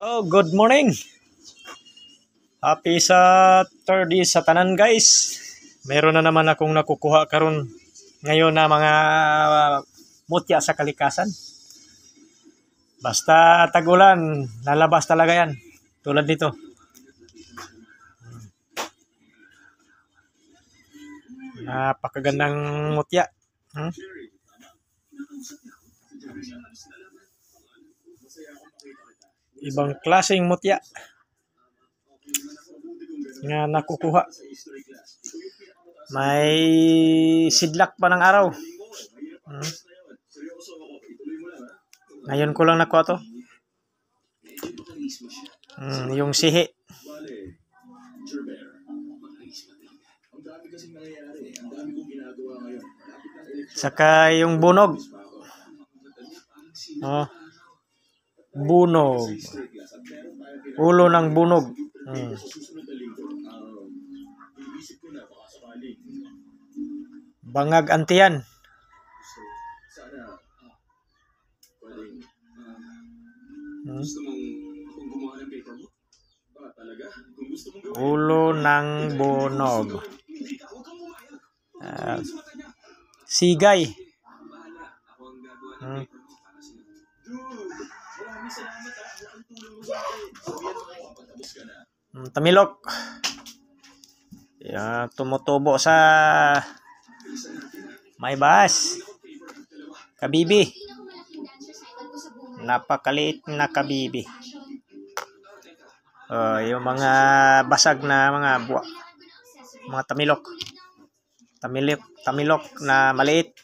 Oh, good morning. Happy Saturday sa tanan, guys. Meron na naman akong nakukuha karon ngayon na mga mutya sa kalikasan. Basta tagulan, lalabas talaga yan. Tulad nito. Napakagandang mutya. Ibang klaseng mutya nga nakukuha. May sidlak pa ng araw. Ngayon ko lang nakuha to. Yung sihi. Saka yung bunog. Oh. Bunog. Ulo ng bunog. Bangag antiyan. Ulo ng bunog. Sigay. Tamilok. Yan, tumutubo sa may bahas. Kabibi. Napakaliit na kabibi. Yung mga basag na mga buwa. Mga tamilok. Tamilok na maliit.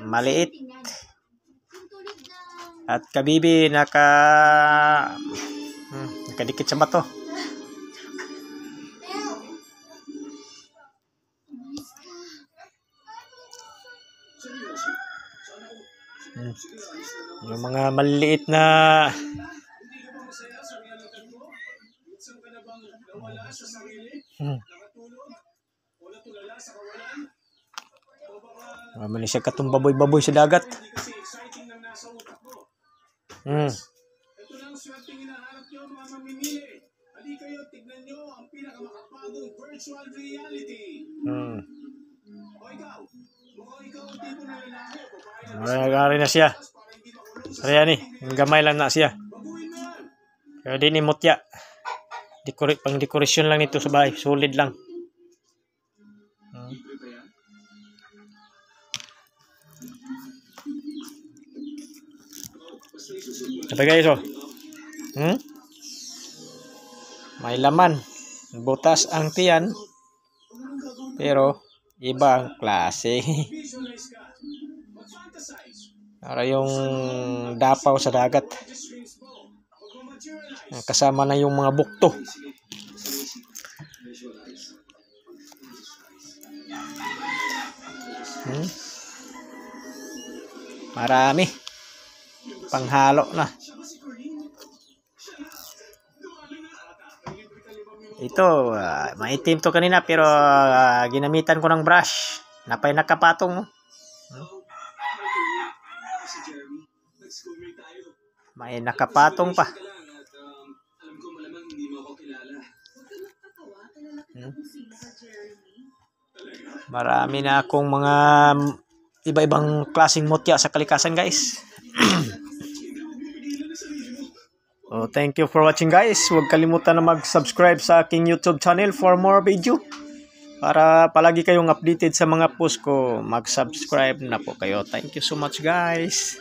Maliit. At kabibi nakadikit sa bato. Yung mga maliit na Mali siya katong baboy-baboy sa dagat. Ito lang swerteng hinahanap nyo mga mamimili. Hali kayo, tignan nyo ang pinakamakapagong virtual reality. O ikaw, mukhang ikaw ang tipo na lalaki o babae na Nagari na siya. Kaya ni, gamay lang na siya. Kaya di ni mutya. Pang dekorasyon lang nito sa bahay. Solid lang. Ito guys, oh. May laman. Butas ang tiyan. Pero iba ang klase. Para yung dapaw sa dagat. Kasama na yung mga bukto. Marami. Panghalo na. Ito, maitim to kanina pero ginamitan ko ng brush. Napay nakapatong. May nakapatong pa. Marami na akong mga iba-ibang klaseng mutya sa kalikasan, guys. Thank you for watching, guys. Huwag kalimutan na mag-subscribe sa aking YouTube channel for more video. Para palagi kayong updated sa mga post ko, mag-subscribe na po kayo. Thank you so much, guys.